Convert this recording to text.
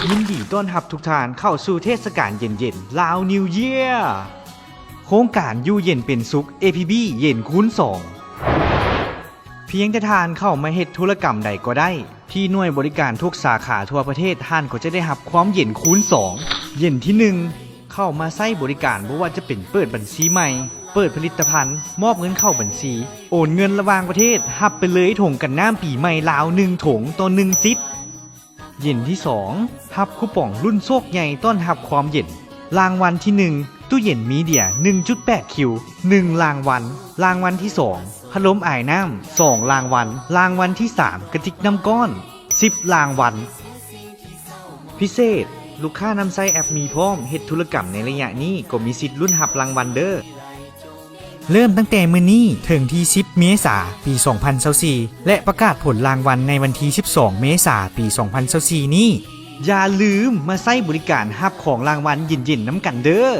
ยินดีต้อนรับทุกท่านเข้าสู่เทศกาลเย็นๆลาวนิวเยียร์โครงการอยู่เย็นเป็นสุข APB เย็นคูณ2เพียงแต่ทานเข้ามาเฮ็ดธุรกรรมใดก็ได้ที่หน่วยบริการทุกสาขาทั่วประเทศท่านก็จะได้รับความเย็นคูณ2เย็นที่ 1เข้ามาใช้บริการบ่ว่าจะเป็นเปิดบัญชีใหม่เปิดผลิตภัณฑ์มอบเงินเข้าบัญชีโอนเงินระหว่างประเทศรับไปเลยถุงกันน้ำปีใหม่ลาว1ถุงต่อ1ซิปเย็นที่2รับคูปองรุ่นโชคใหญ่ต้อนรับความเย็นรางวัลที่1ตู้เย็นมีเดีย 1.8 คิว1รางวัลรางวัลที่2พัดลมอ้ายน้ำ2รางวัลรางวัลที่3กระติกน้ำก้อน10รางวัลพิเศษลูกค้านำใช้แอปมีพร้อมเฮ็ดธุรกรรมในระยะนี้ก็มีสิทธิ์ลุ้นรับรางวัลเด้อเริ่มตั้งแต่มื้อนี้ถึงที่10เมษายนปี2024และประกาศผลรางวัลในวันที่12เมษายนปี2024นี้อย่าลืมมาใช้บริการรับของรางวัลเย็นๆน้ำกันเด้อ